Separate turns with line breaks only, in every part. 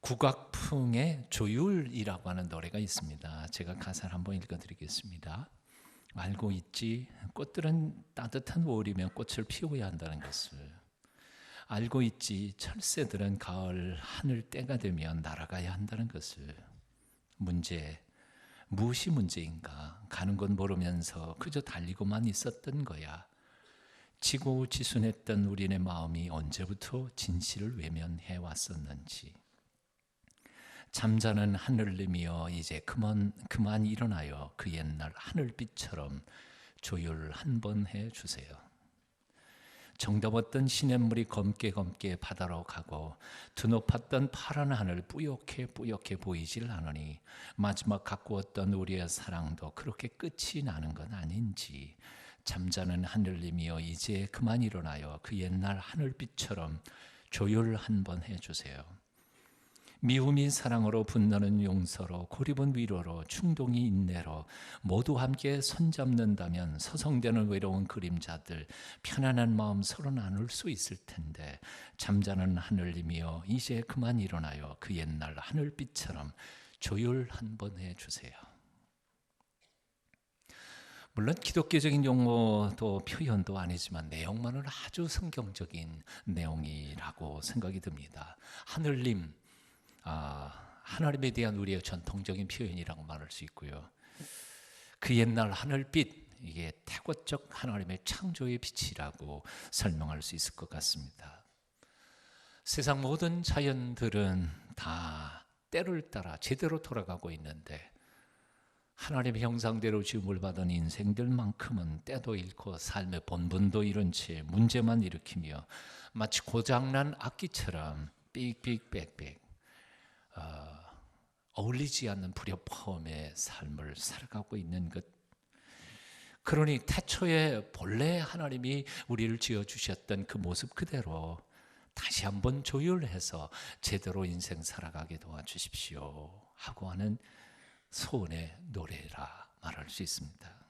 국악풍의 조율이라고 하는 노래가 있습니다. 제가 가사를 한번 읽어드리겠습니다. 알고 있지, 꽃들은 따뜻한 5월이면 꽃을 피워야 한다는 것을. 알고 있지, 철새들은 가을 하늘 때가 되면 날아가야 한다는 것을. 무엇이 문제인가? 가는 건 모르면서 그저 달리고만 있었던 거야. 지고지순했던 우리네 마음이 언제부터 진실을 외면해 왔었는지. 잠자는 하늘님이여 이제 그만 일어나요. 그 옛날 하늘빛처럼 조율 한번 해주세요. 정답 없던 시냇물이 검게 바다로 가고 드높았던 파란 하늘 뿌옇게 보이질 않으니 마지막 가꾸었던 우리의 사랑도 그렇게 끝이 나는 건 아닌지. 잠자는 하늘님이여 이제 그만 일어나요. 그 옛날 하늘빛처럼 조율 한번 해주세요. 미움이 사랑으로, 분노는 용서로, 고립은 위로로, 충동이 인내로 모두 함께 손잡는다면 서성대는 외로운 그림자들 편안한 마음 서로 나눌 수 있을 텐데. 잠자는 하늘님이여 이제 그만 일어나요. 그 옛날 하늘빛처럼 조율 한번 해주세요. 물론 기독교적인 용어도 표현도 아니지만 내용만은 아주 성경적인 내용이라고 생각이 듭니다. 하늘님, 하나님에 대한 우리의 전통적인 표현이라고 말할 수 있고요. 그 옛날 하늘빛, 이게 태고적 하나님의 창조의 빛이라고 설명할 수 있을 것 같습니다. 세상 모든 자연들은 다 때를 따라 제대로 돌아가고 있는데 하나님의 형상대로 지음을 받은 인생들만큼은 때도 잃고 삶의 본분도 잃은 채 문제만 일으키며 마치 고장난 악기처럼 삑삑 어울리지 않는 불협화음의 삶을 살아가고 있는 것. 그러니 태초에 본래 하나님이 우리를 지어주셨던 그 모습 그대로 다시 한번 조율해서 제대로 인생 살아가게 도와주십시오 하고 하는 소원의 노래라 말할 수 있습니다.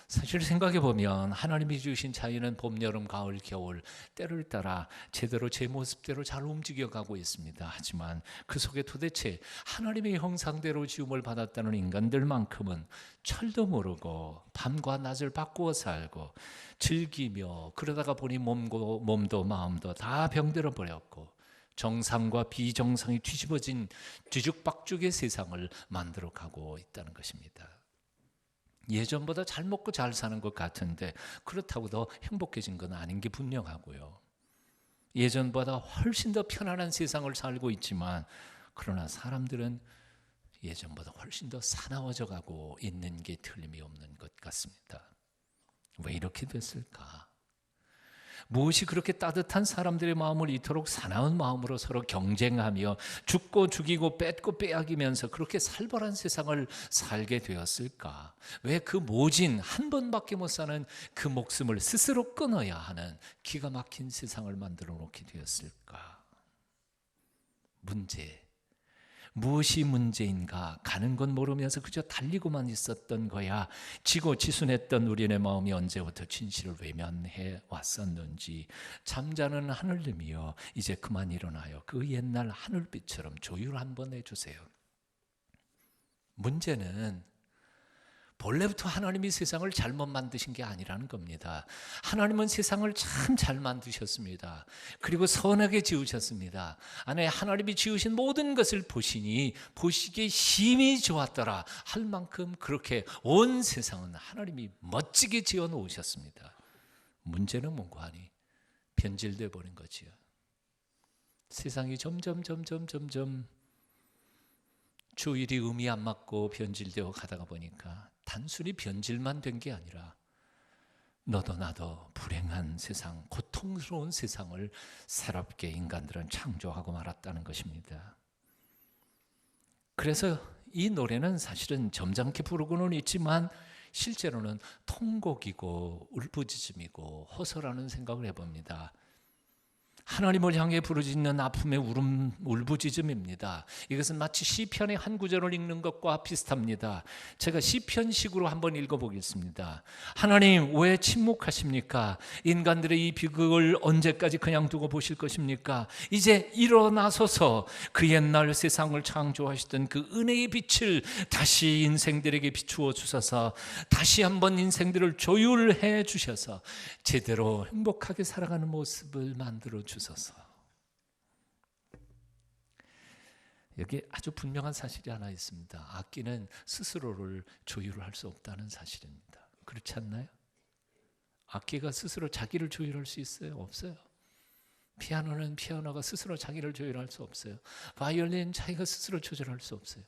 사실 생각해 보면 하나님이 주신 자연은 봄, 여름, 가을, 겨울 때를 따라 제대로 제 모습대로 잘 움직여가고 있습니다. 하지만 그 속에 도대체 하나님의 형상대로 지음을 받았다는 인간들만큼은 철도 모르고 밤과 낮을 바꾸어 살고 즐기며 그러다가 보니 몸도 마음도 다 병들어 버렸고 정상과 비정상이 뒤집어진 뒤죽박죽의 세상을 만들어가고 있다는 것입니다. 예전보다 잘 먹고 잘 사는 것 같은데 그렇다고 더 행복해진 건 아닌 게 분명하고요. 예전보다 훨씬 더 편안한 세상을 살고 있지만 그러나 사람들은 예전보다 훨씬 더 사나워져 가고 있는 게 틀림이 없는 것 같습니다. 왜 이렇게 됐을까? 무엇이 그렇게 따뜻한 사람들의 마음을 이토록 사나운 마음으로 서로 경쟁하며 죽고 죽이고 뺏고 빼앗기면서 그렇게 살벌한 세상을 살게 되었을까? 왜 그 모진 한 번밖에 못 사는 그 목숨을 스스로 끊어야 하는 기가 막힌 세상을 만들어 놓게 되었을까? 무엇이 문제인가? 가는 건 모르면서 그저 달리고만 있었던 거야. 지고지순했던 우리네 마음이 언제부터 진실을 외면해 왔었는지. 잠자는 하늘님이여 이제 그만 일어나요. 그 옛날 하늘빛처럼 조율 한번 해주세요. 문제는 본래부터 하나님이 세상을 잘못 만드신 게 아니라는 겁니다. 하나님은 세상을 참 잘 만드셨습니다. 그리고 선하게 지으셨습니다. 안에 하나님이 지으신 모든 것을 보시니 보시기에 심히 좋았더라 할 만큼 그렇게 온 세상은 하나님이 멋지게 지어 놓으셨습니다. 문제는 뭔가 하니 변질돼 버린 거지요. 세상이 점점 주일이 의미 안 맞고 변질되어 가다가 보니까 단순히 변질만 된 게 아니라 너도 나도 불행한 세상, 고통스러운 세상을 새롭게 인간들은 창조하고 말았다는 것입니다. 그래서 이 노래는 사실은 점잖게 부르고는 있지만 실제로는 통곡이고 울부짖음이고 호소라는 생각을 해봅니다. 하나님을 향해 부르짖는 아픔의 울부짖음입니다. 이것은 마치 시편의 한 구절을 읽는 것과 비슷합니다. 제가 시편식으로 한번 읽어보겠습니다. 하나님, 왜 침묵하십니까? 인간들의 이 비극을 언제까지 그냥 두고 보실 것입니까? 이제 일어나소서. 그 옛날 세상을 창조하시던 그 은혜의 빛을 다시 인생들에게 비추어 주셔서 다시 한번 인생들을 조율해 주셔서 제대로 행복하게 살아가는 모습을 만들어 주소서. 여기 아주 분명한 사실이 하나 있습니다. 악기는 스스로를 조율할 수 없다는 사실입니다. 그렇지 않나요? 악기가 스스로 자기를 조율할 수 있어요? 없어요. 피아노는 피아노가 스스로 자기를 조율할 수 없어요. 바이올린 자기가 스스로 조절할 수 없어요.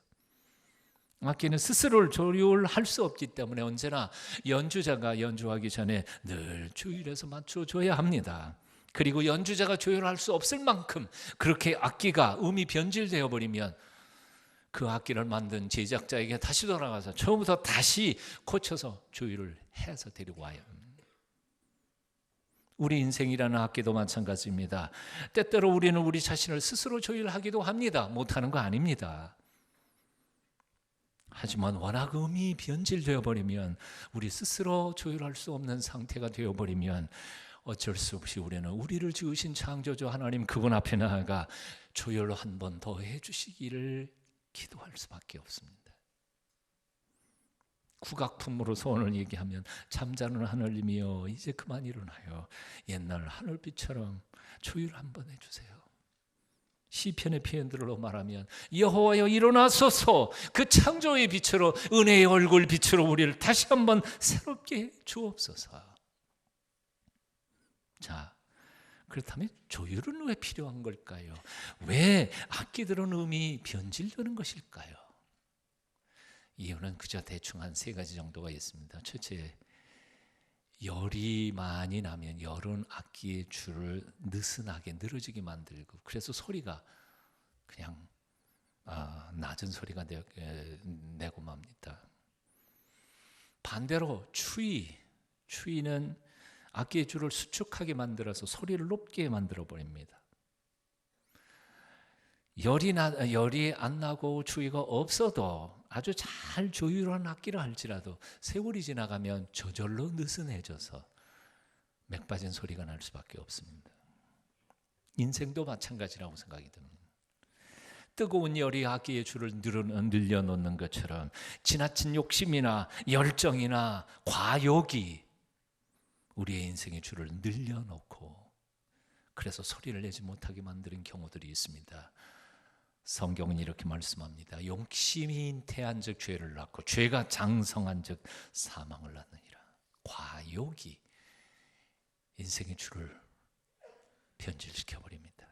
악기는 스스로를 조율할 수 없기 때문에 언제나 연주자가 연주하기 전에 늘 조율해서 맞춰줘야 합니다. 그리고 연주자가 조율할 수 없을 만큼 그렇게 악기가 음이 변질되어 버리면 그 악기를 만든 제작자에게 다시 돌아가서 처음부터 다시 고쳐서 조율을 해서 데리고 와요. 우리 인생이라는 악기도 마찬가지입니다. 때때로 우리는 우리 자신을 스스로 조율하기도 합니다. 못하는 거 아닙니다. 하지만 워낙 음이 변질되어 버리면, 우리 스스로 조율할 수 없는 상태가 되어 버리면 어쩔 수 없이 우리는 우리를 지으신 창조주 하나님 그분 앞에 나아가 조율 한 번 더 해주시기를 기도할 수밖에 없습니다. 국악품으로 소원을 얘기하면 잠자는 하늘님이여 이제 그만 일어나요. 옛날 하늘빛처럼 조율 한 번 해주세요. 시편의 표현들로 말하면 여호와여 일어나소서. 그 창조의 빛으로, 은혜의 얼굴 빛으로 우리를 다시 한번 새롭게 주옵소서. 자, 그렇다면 조율은 왜 필요한 걸까요? 왜 악기들은 음이 변질되는 것일까요? 이유는 그저 대충 한 세 가지 정도가 있습니다. 첫째, 열이 많이 나면 열은 악기의 줄을 느슨하게 늘어지게 만들고, 그래서 소리가 그냥 낮은 소리가 내고 맙니다. 반대로 추위는 악기의 줄을 수축하게 만들어서 소리를 높게 만들어 버립니다. 열이 안 나고 추위가 없어도 아주 잘 조율한 악기를 할지라도 세월이 지나가면 저절로 느슨해져서 맥 빠진 소리가 날 수밖에 없습니다. 인생도 마찬가지라고 생각이 듭니다. 뜨거운 열이 악기의 줄을 늘려놓는 것처럼 지나친 욕심이나 열정이나 과욕이 우리의 인생의 줄을 늘려놓고 그래서 소리를 내지 못하게 만드는 경우들이 있습니다. 성경은 이렇게 말씀합니다. 욕심이 잉태한 즉 죄를 낳고 죄가 장성한 즉 사망을 낳느니라. 과욕이 인생의 줄을 변질시켜버립니다.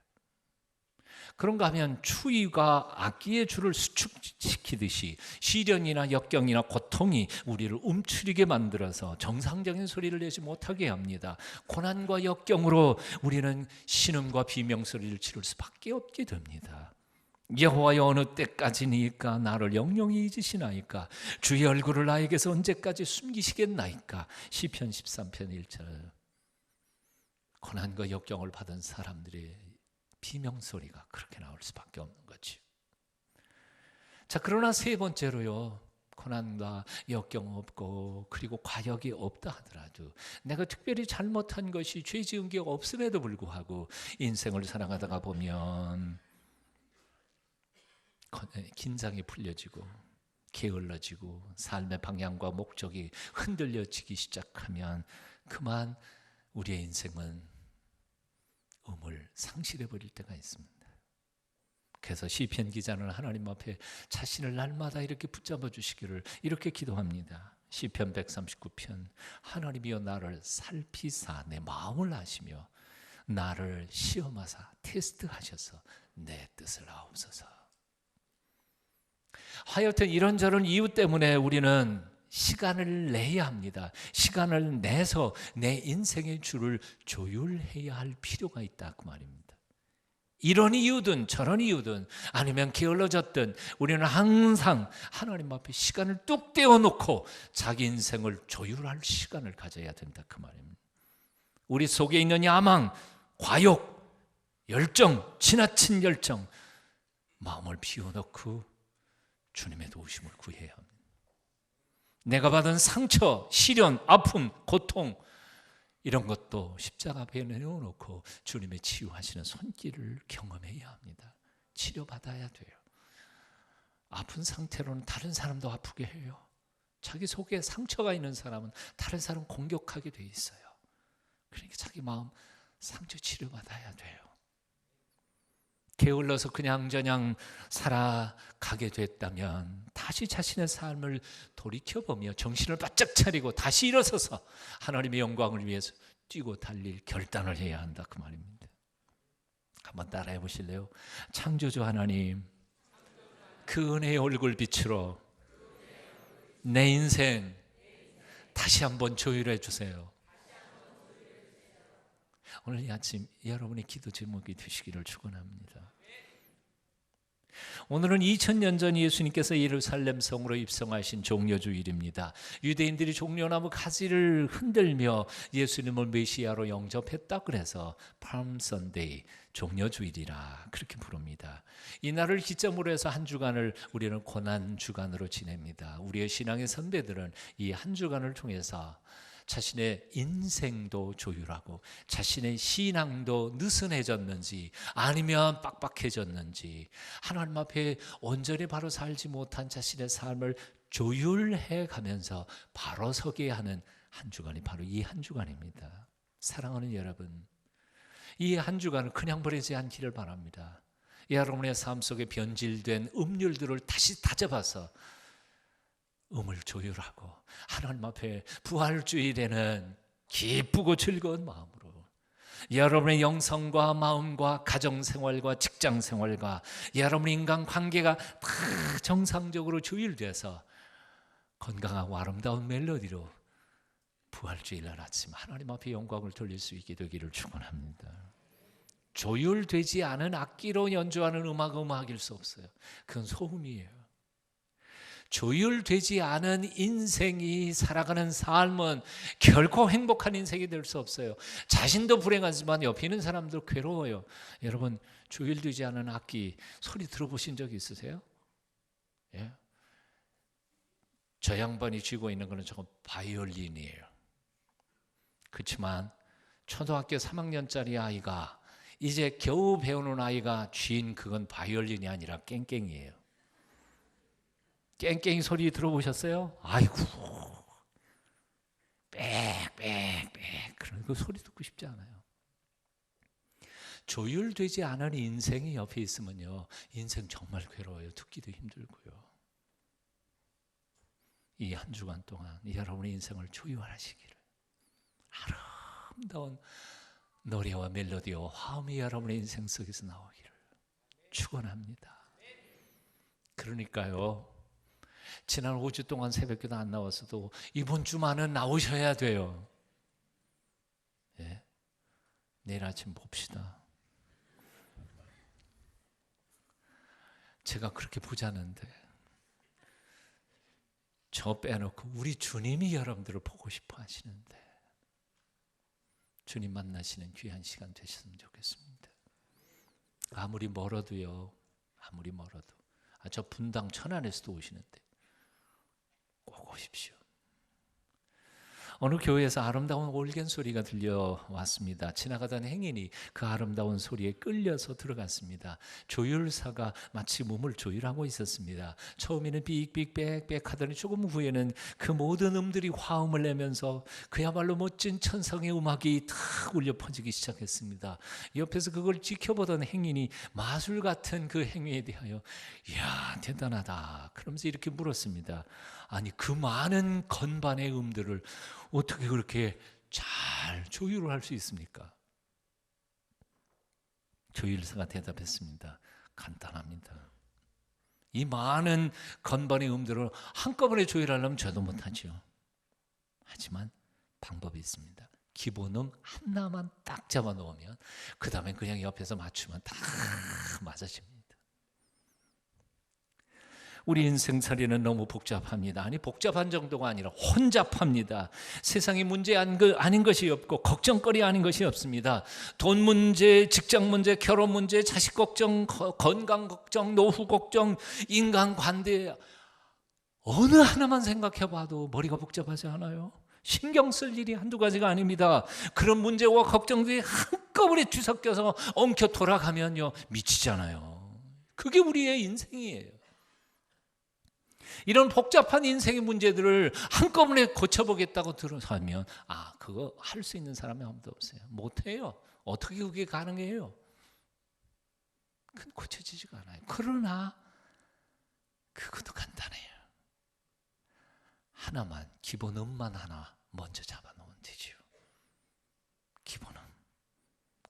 그런가 하면 추위가 악기의 줄을 수축시키듯이 시련이나 역경이나 고통이 우리를 움츠리게 만들어서 정상적인 소리를 내지 못하게 합니다. 고난과 역경으로 우리는 신음과 비명소리를 지를 수밖에 없게 됩니다. 여호와여 어느 때까지니까 나를 영영히 잊으시나이까? 주의 얼굴을 나에게서 언제까지 숨기시겠나이까? 시편 13편 1절. 고난과 역경을 받은 사람들의 비명소리가 그렇게 나올 수밖에 없는 거지. 자, 그러나 세 번째로요, 고난과 역경 없고 그리고 과역이 없다 하더라도 내가 특별히 잘못한 것이 죄 지은 게 없음에도 불구하고 인생을 살아가다가 보면 긴장이 풀려지고 게을러지고 삶의 방향과 목적이 흔들려지기 시작하면 그만 우리의 인생은 음을 상실해 버릴 때가 있습니다. 그래서 시편 기자는 하나님 앞에 자신을 날마다 이렇게 붙잡아 주시기를 이렇게 기도합니다. 시편 139편 하나님이여 나를 살피사 내 마음을 아시며 나를 시험하사 테스트하셔서 내 뜻을 아옵소서. 하여튼 이런저런 이유 때문에 우리는 시간을 내야 합니다. 시간을 내서 내 인생의 줄을 조율해야 할 필요가 있다 그 말입니다. 이런 이유든 저런 이유든 아니면 게을러졌든 우리는 항상 하나님 앞에 시간을 뚝 떼어놓고 자기 인생을 조율할 시간을 가져야 된다 그 말입니다. 우리 속에 있는 야망, 과욕, 열정, 지나친 열정, 마음을 비워놓고 주님의 도우심을 구해야 합니다. 내가 받은 상처, 시련, 아픔, 고통 이런 것도 십자가 앞에 내어놓고 주님의 치유하시는 손길을 경험해야 합니다. 치료받아야 돼요. 아픈 상태로는 다른 사람도 아프게 해요. 자기 속에 상처가 있는 사람은 다른 사람 공격하게 돼 있어요. 그러니까 자기 마음 상처 치료받아야 돼요. 게을러서 그냥저냥 살아가게 됐다면 다시 자신의 삶을 돌이켜보며 정신을 바짝 차리고 다시 일어서서 하나님의 영광을 위해서 뛰고 달릴 결단을 해야 한다, 그 말입니다. 한번 따라해 보실래요? 창조주 하나님, 그 은혜의 얼굴빛으로 내 인생 다시 한번 조율해 주세요. 오늘 이 아침 여러분의 기도 제목이 되시기를 축원합니다. 오늘은 2000년 전 예수님께서 예루살렘 성으로 입성하신 종려주일입니다. 유대인들이 종려나무 가지를 흔들며 예수님을 메시아로 영접했다 그래서 palm Sunday, 종려주일이라 그렇게 부릅니다. 이날을 기점으로 해서 한 주간을 우리는 고난주간으로 지냅니다. 우리의 신앙의 선배들은 이 한 주간을 통해서 자신의 인생도 조율하고 자신의 신앙도 느슨해졌는지 아니면 빡빡해졌는지 하나님 앞에 온전히 바로 살지 못한 자신의 삶을 조율해 가면서 바로 서게 하는 한 주간이 바로 이 한 주간입니다. 사랑하는 여러분, 이 한 주간을 그냥 보내지 않기를 바랍니다. 여러분의 삶 속에 변질된 음률들을 다시 다져봐서 음을 조율하고 하나님 앞에 부활주일에는 기쁘고 즐거운 마음으로 여러분의 영성과 마음과 가정생활과 직장생활과 여러분의 인간관계가 다 정상적으로 조율돼서 건강하고 아름다운 멜로디로 부활주일 날 아침 하나님 앞에 영광을 돌릴 수 있게 되기를 축원합니다. 조율되지 않은 악기로 연주하는 음악일 수 없어요. 그건 소음이에요. 조율되지 않은 인생이 살아가는 삶은 결코 행복한 인생이 될 수 없어요. 자신도 불행하지만 옆에 있는 사람도 괴로워요. 여러분, 조율되지 않은 악기 소리 들어보신 적 있으세요? 예? 저 양반이 쥐고 있는 거는 저건 바이올린이에요. 그렇지만 초등학교 3학년짜리 아이가 이제 겨우 배우는 아이가 쥐인 그건 바이올린이 아니라 깽깽이에요. 깽깽이 소리 들어보셨어요? 아이고, 빽빽빽 그런 그 소리 듣고 싶지 않아요. 조율되지 않은 인생이 옆에 있으면요, 인생 정말 괴로워요. 듣기도 힘들고요. 이 한 주간 동안 여러분의 인생을 조율하시기를, 아름다운 노래와 멜로디와 화음이 여러분의 인생 속에서 나오기를 축원합니다. 그러니까요, 지난 5주 동안 새벽기도 안 나왔어도 이번 주만은 나오셔야 돼요. 예? 내일 아침 봅시다. 제가 그렇게 보자는데 저 빼놓고 우리 주님이 여러분들을 보고 싶어 하시는데 주님 만나시는 귀한 시간 되셨으면 좋겠습니다. 아무리 멀어도요, 아무리 멀어도 저 분당 천안에서도 오시는데 꼭 오십시오. 어느 교회에서 아름다운 올겐 소리가 들려왔습니다. 지나가던 행인이 그 아름다운 소리에 끌려서 들어갔습니다. 조율사가 마치 몸을 조율하고 있었습니다. 처음에는 삑삑빽빽 하더니 조금 후에는 그 모든 음들이 화음을 내면서 그야말로 멋진 천성의 음악이 탁 울려 퍼지기 시작했습니다. 옆에서 그걸 지켜보던 행인이 마술 같은 그 행위에 대하여 이야, 대단하다 그러면서 이렇게 물었습니다. 아니, 그 많은 건반의 음들을 어떻게 그렇게 잘 조율을 할 수 있습니까? 조율사가 대답했습니다. 간단합니다. 이 많은 건반의 음들을 한꺼번에 조율하려면 저도 못하죠. 하지만 방법이 있습니다. 기본음 하나만 딱 잡아 놓으면 그 다음에 그냥 옆에서 맞추면 다 맞아집니다. 우리 인생살이는 너무 복잡합니다. 아니, 복잡한 정도가 아니라 혼잡합니다. 세상에 문제 아닌 것이 없고 걱정거리 아닌 것이 없습니다. 돈 문제, 직장 문제, 결혼 문제, 자식 걱정, 건강 걱정, 노후 걱정, 인간관계, 어느 하나만 생각해 봐도 머리가 복잡하지 않아요? 신경 쓸 일이 한두 가지가 아닙니다. 그런 문제와 걱정들이 한꺼번에 뒤섞여서 엉켜 돌아가면요, 미치잖아요. 그게 우리의 인생이에요. 이런 복잡한 인생의 문제들을 한꺼번에 고쳐보겠다고 들어서면 그거 할 수 있는 사람이 아무도 없어요. 못해요. 어떻게 그게 가능해요? 그건 고쳐지지가 않아요. 그러나 그것도 간단해요. 하나만, 기본음만 하나 먼저 잡아놓으면 되지요. 기본음,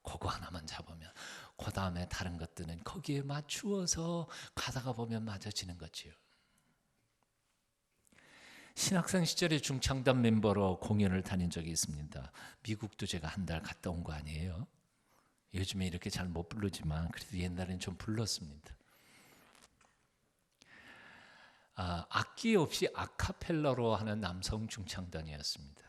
그거 하나만 잡으면 그 다음에 다른 것들은 거기에 맞추어서 가다가 보면 맞아지는 거지요. 신학생 시절에 중창단 멤버로 공연을 다닌 적이 있습니다. 미국도 제가 한 달 갔다 온 거 아니에요. 요즘에 이렇게 잘 못 부르지만 그래도 옛날엔 좀 불렀습니다. 악기 없이 아카펠라로 하는 남성 중창단이었습니다.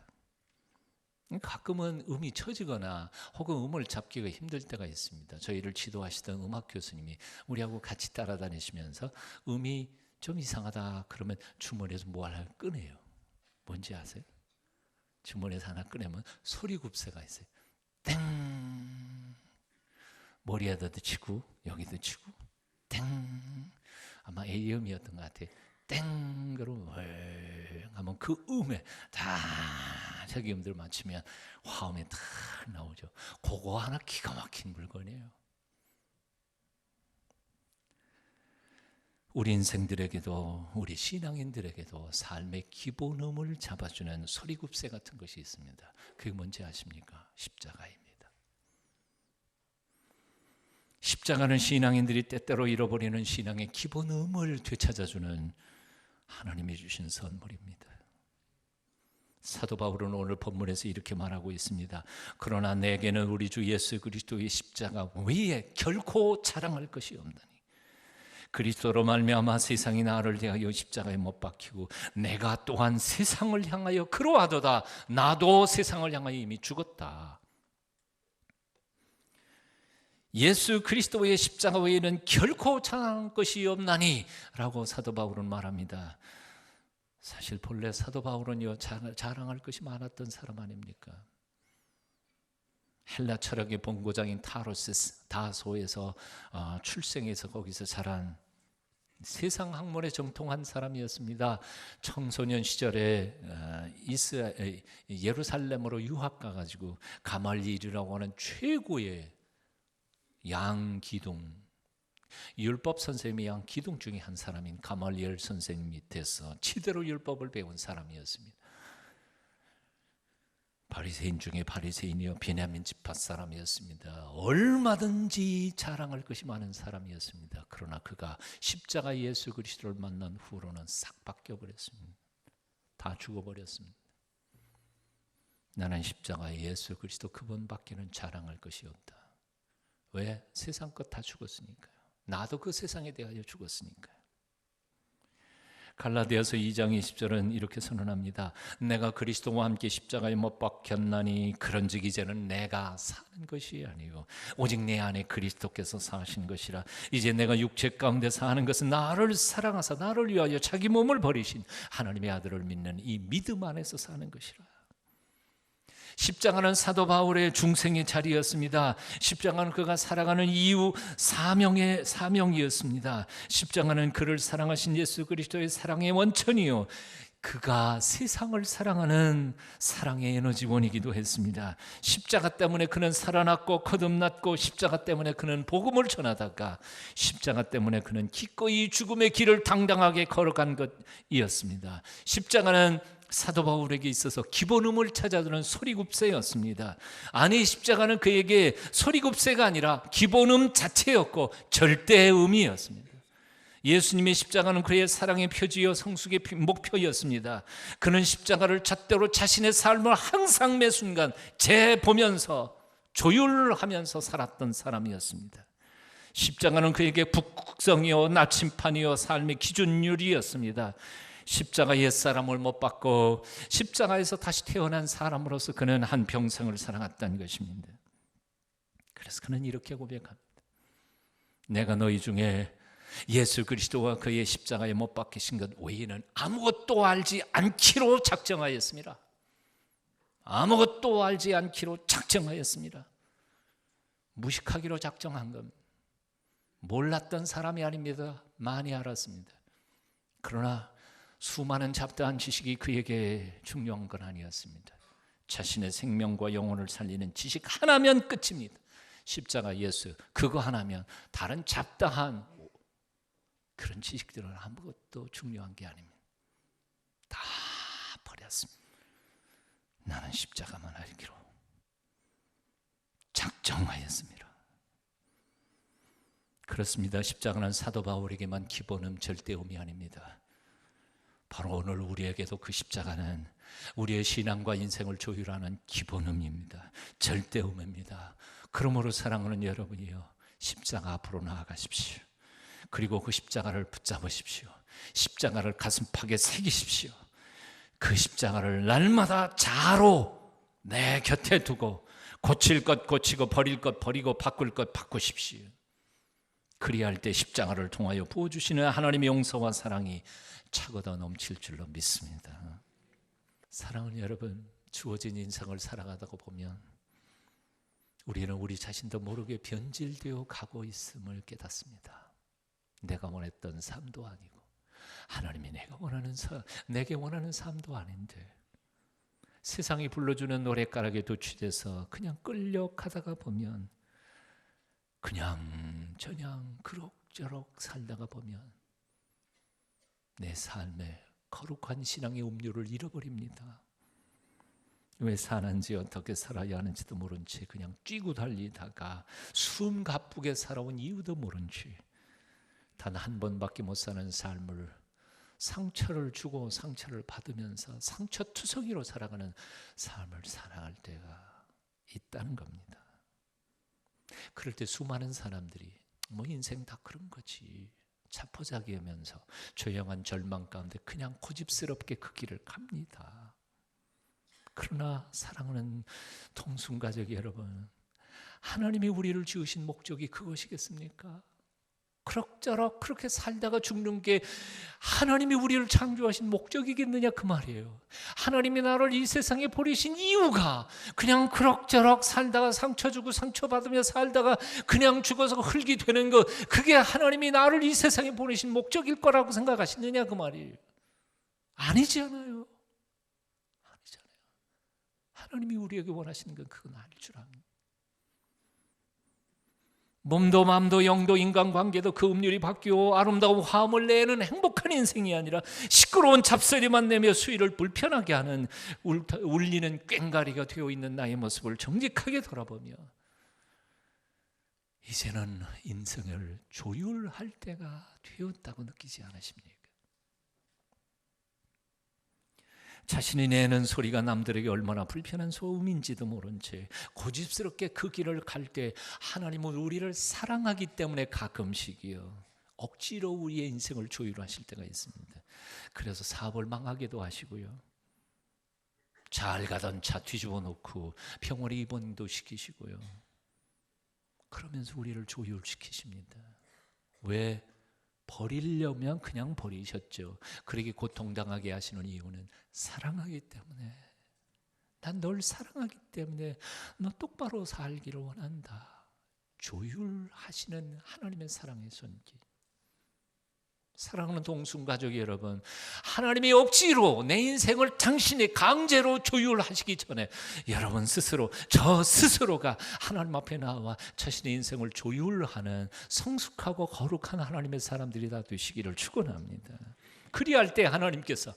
가끔은 음이 처지거나 혹은 음을 잡기가 힘들 때가 있습니다. 저희를 지도하시던 음악 교수님이 우리하고 같이 따라다니시면서 음이 좀 이상하다 그러면 주머니에서 뭐 하나 꺼내요. 뭔지 아세요? 주머니에서 하나 꺼내면 소리굽새가 있어요. 땡, 머리에다도 치고 여기도 치고 땡, 아마 A음이었던 것 같아요. 땡 그러면 하면 그 음에 다 자기 음들 맞추면 화음이 다 나오죠. 그거 하나 기가 막힌 물건이에요. 우리 인생들에게도 우리 신앙인들에게도 삶의 기본음을 잡아주는 소리굽새 같은 것이 있습니다. 그게 뭔지 아십니까? 십자가입니다. 십자가는 신앙인들이 때때로 잃어버리는 신앙의 기본음을 되찾아주는 하나님이 주신 선물입니다. 사도 바울은 오늘 본문에서 이렇게 말하고 있습니다. 그러나 내게는 우리 주 예수 그리스도의 십자가 외에 결코 자랑할 것이 없나니 그리스도로 말미암아 세상이 나를 대하여 십자가에 못 박히고 내가 또한 세상을 향하여 그러하도다. 나도 세상을 향하여 이미 죽었다. 예수 그리스도의 십자가 외에는 결코 자랑할 것이 없나니 라고 사도 바울은 말합니다. 사실 본래 사도 바울은요, 자랑할 것이 많았던 사람 아닙니까? 헬라 철학의 본고장인 다소에서 출생해서 거기서 자란 세상 학문에 정통한 사람이었습니다. 청소년 시절에 예루살렘으로 유학 가가지고 가말리엘이라고 하는 최고의 양기둥, 율법 선생님이 양기둥 중에 한 사람인 가말리엘 선생님 밑에서 치대로 율법을 배운 사람이었습니다. 바리새인 중에 바리새인이요, 베냐민 지파 사람이었습니다. 얼마든지 자랑할 것이 많은 사람이었습니다. 그러나 그가 십자가 예수 그리스도를 만난 후로는 싹 바뀌어버렸습니다. 다 죽어버렸습니다. 나는 십자가 예수 그리스도 그분밖에는 자랑할 것이 없다. 왜? 세상 것 다 죽었으니까요. 나도 그 세상에 대하여 죽었으니까요. 갈라디아서 2장 20절은 이렇게 선언합니다. 내가 그리스도와 함께 십자가에 못 박혔나니 그런즉 이제는 내가 사는 것이 아니요 오직 내 안에 그리스도께서 사신 것이라. 이제 내가 육체 가운데 사는 것은 나를 사랑하사 나를 위하여 자기 몸을 버리신 하나님의 아들을 믿는 이 믿음 안에서 사는 것이라. 십자가는 사도 바울의 중생의 자리였습니다. 십자가는 그가 살아가는 이유 사명이었습니다. 십자가는 그를 사랑하신 예수 그리스도의 사랑의 원천이요, 그가 세상을 사랑하는 사랑의 에너지원이기도 했습니다. 십자가 때문에 그는 살아났고 거듭났고, 십자가 때문에 그는 복음을 전하다가 십자가 때문에 그는 기꺼이 죽음의 길을 당당하게 걸어간 것이었습니다. 십자가는 사도 바울에게 있어서 기본음을 찾아주는 소리굽새였습니다. 아니, 십자가는 그에게 소리굽새가 아니라 기본음 자체였고 절대음이었습니다. 예수님의 십자가는 그의 사랑의 표지요 성숙의 목표였습니다. 그는 십자가를 잣대로 자신의 삶을 항상 매 순간 재보면서 조율하면서 살았던 사람이었습니다. 십자가는 그에게 북극성이요 나침판이요 삶의 기준율이었습니다. 십자가 옛사람을 못 받고 십자가에서 다시 태어난 사람으로서 그는 한 평생을 살아갔다는 것입니다. 그래서 그는 이렇게 고백합니다. 내가 너희 중에 예수 그리스도와 그의 십자가에 못 박히신 것 외에는 아무것도 알지 않기로 작정하였습니다. 아무것도 알지 않기로 작정하였습니다. 무식하기로 작정한 겁니다. 몰랐던 사람이 아닙니다. 많이 알았습니다. 그러나 수많은 잡다한 지식이 그에게 중요한 건 아니었습니다. 자신의 생명과 영혼을 살리는 지식 하나면 끝입니다. 십자가 예수 그거 하나면 다른 잡다한 그런 지식들은 아무것도 중요한 게 아닙니다. 다 버렸습니다. 나는 십자가만 알기로 작정하였습니다. 그렇습니다. 십자가는 사도 바울에게만 기본음 절대음이 아닙니다. 바로 오늘 우리에게도 그 십자가는 우리의 신앙과 인생을 조율하는 기본음입니다. 절대음입니다. 그러므로 사랑하는 여러분이요, 십자가 앞으로 나아가십시오. 그리고 그 십자가를 붙잡으십시오. 십자가를 가슴팍에 새기십시오. 그 십자가를 날마다 자로 내 곁에 두고 고칠 것 고치고 버릴 것 버리고 바꿀 것 바꾸십시오. 그리할 때 십자가를 통하여 부어주시는 하나님의 용서와 사랑이 차고도 넘칠 줄로 믿습니다. 사랑하는 여러분, 주어진 인생을 살아가다가 보면 우리는 우리 자신도 모르게 변질되어 가고 있음을 깨닫습니다. 내가 원했던 삶도 아니고 하나님이 내게 원하는 삶도 아닌데 세상이 불러주는 노랫가락에 도취돼서 그냥 끌려가다가 보면 그냥 저냥 그럭저럭 살다가 보면 내 삶에 거룩한 신앙의 음료를 잃어버립니다. 왜 사는지 어떻게 살아야 하는지도 모른 채 그냥 뛰고 달리다가 숨 가쁘게 살아온 이유도 모른 채 단 한 번밖에 못 사는 삶을 상처를 주고 상처를 받으면서 상처투성이로 살아가는 삶을 살아갈 때가 있다는 겁니다. 그럴 때 수많은 사람들이 뭐 인생 다 그런 거지 자포자기하면서 조용한 절망 가운데 그냥 고집스럽게 그 길을 갑니다. 그러나 사랑하는 통순가족 여러분, 하나님이 우리를 지으신 목적이 그것이겠습니까? 그럭저럭 그렇게 살다가 죽는 게 하나님이 우리를 창조하신 목적이겠느냐 그 말이에요. 하나님이 나를 이 세상에 보내신 이유가 그냥 그럭저럭 살다가 상처 주고 상처받으며 살다가 그냥 죽어서 흙이 되는 것, 그게 하나님이 나를 이 세상에 보내신 목적일 거라고 생각하시느냐 그 말이에요. 아니잖아요. 하나님이 우리에게 원하시는 건 그건 아닐 줄 압니다. 몸도 마음도 영도 인간관계도 그 음률이 바뀌고 아름다운 화음을 내는 행복한 인생이 아니라 시끄러운 잡소리만 내며 수위를 불편하게 하는 울리는 꽹가리가 되어 있는 나의 모습을 정직하게 돌아보며 이제는 인생을 조율할 때가 되었다고 느끼지 않으십니까? 자신이 내는 소리가 남들에게 얼마나 불편한 소음인지도 모른 채 고집스럽게 그 길을 갈 때 하나님은 우리를 사랑하기 때문에 가끔씩이요 억지로 우리의 인생을 조율하실 때가 있습니다. 그래서 사업을 망하게도 하시고요, 잘 가던 차 뒤집어 놓고 병원에 입원도 시키시고요, 그러면서 우리를 조율시키십니다. 왜? 버리려면 그냥 버리셨죠. 그렇게 고통당하게 하시는 이유는 사랑하기 때문에, 난 널 사랑하기 때문에 너 똑바로 살기를 원한다. 조율하시는 하나님의 사랑의 손길. 사랑하는 동순가족 여러분, 하나님이 억지로 내 인생을 당신이 강제로 조율하시기 전에 여러분 스스로, 저 스스로가 하나님 앞에 나와 자신의 인생을 조율하는 성숙하고 거룩한 하나님의 사람들이 다 되시기를 축원합니다. 그리할 때 하나님께서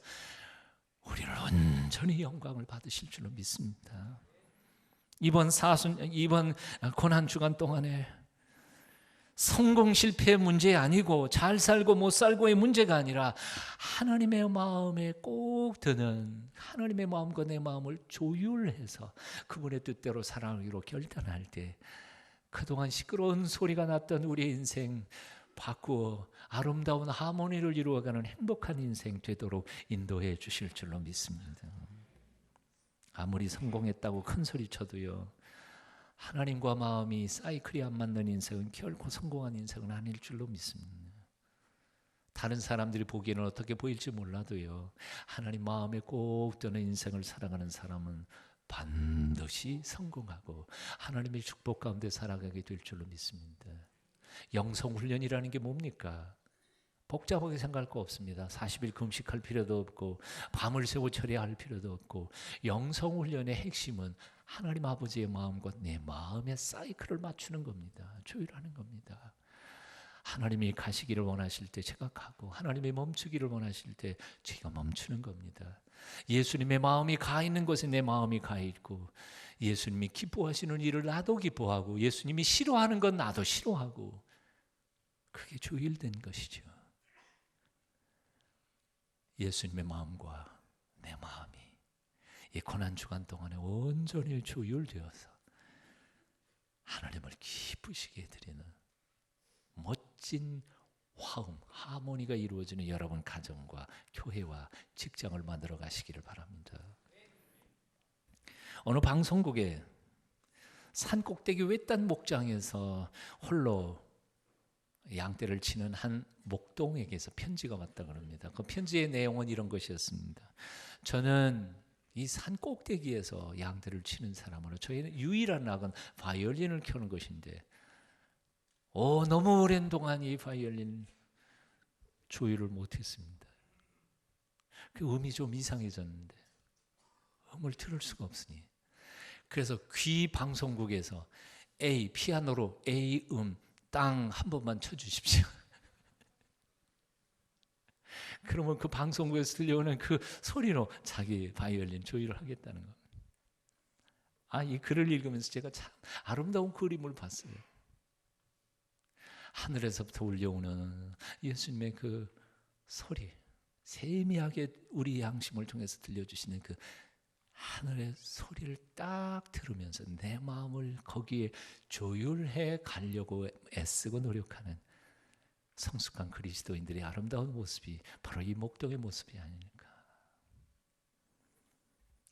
우리를 온전히 영광을 받으실 줄로 믿습니다. 이번 고난 주간 동안에 성공 실패의 문제 아니고 잘 살고 못 살고의 문제가 아니라 하나님의 마음에 꼭 드는, 하나님의 마음과 내 마음을 조율해서 그분의 뜻대로 살아가기로 결단할 때 그동안 시끄러운 소리가 났던 우리의 인생 바꾸어 아름다운 하모니를 이루어가는 행복한 인생 되도록 인도해 주실 줄로 믿습니다. 아무리 성공했다고 큰 소리 쳐도요, 하나님과 마음이 사이클이 안 맞는 인생은 결코 성공한 인생은 아닐 줄로 믿습니다. 다른 사람들이 보기에는 어떻게 보일지 몰라도요, 하나님 마음에 꼭 드는 인생을 살아가는 사람은 반드시 성공하고 하나님의 축복 가운데 살아가게 될 줄로 믿습니다. 영성훈련이라는 게 뭡니까? 복잡하게 생각할 거 없습니다. 40일 금식할 필요도 없고 밤을 새워 처리할 필요도 없고, 영성훈련의 핵심은 하나님 아버지의 마음과 내 마음의 사이클을 맞추는 겁니다. 조율하는 겁니다. 하나님이 가시기를 원하실 때 제가 가고, 하나님이 멈추기를 원하실 때 제가 멈추는 겁니다. 예수님의 마음이 가 있는 곳에 내 마음이 가 있고, 예수님이 기뻐하시는 일을 나도 기뻐하고, 예수님이 싫어하는 건 나도 싫어하고, 그게 조율된 것이죠. 예수님의 마음과 내 마음이 이 고난주간 동안에 온전히 조율되어서 하나님을 기쁘시게 드리는 멋진 화음, 하모니가 이루어지는 여러분 가정과 교회와 직장을 만들어 가시기를 바랍니다. 어느 방송국에 산꼭대기 외딴 목장에서 홀로 양떼를 치는 한 목동에게서 편지가 왔다 그럽니다. 그 편지의 내용은 이런 것이었습니다. 저는 이 산 꼭대기에서 양떼를 치는 사람으로 저희는 유일한 낙은 바이올린을 켜는 것인데, 너무 오랜 동안 이 바이올린 조율을 못했습니다. 그 음이 좀 이상해졌는데 음을 들을 수가 없으니, 그래서 귀 방송국에서 피아노로 A 땅 한 번만 쳐주십시오. 그러면 그 방송국에서 들려오는 그 소리로 자기 바이올린 조율을 하겠다는 겁니다. 이 글을 읽으면서 제가 참 아름다운 그림을 봤어요. 하늘에서부터 울려오는 예수님의 그 소리, 세미하게 우리 양심을 통해서 들려주시는 그 하늘의 소리를 딱 들으면서 내 마음을 거기에 조율해 가려고 애쓰고 노력하는 성숙한 그리스도인들의 아름다운 모습이 바로 이 목동의 모습이 아닙니까?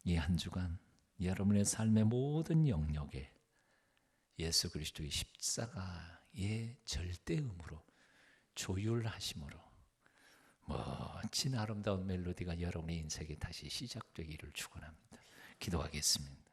이 한 주간 여러분의 삶의 모든 영역에 예수 그리스도의 십자가의 절대음으로 조율하심으로 멋진 아름다운 멜로디가 여러분의 인생에 다시 시작되기를 축원합니다. 기도하겠습니다.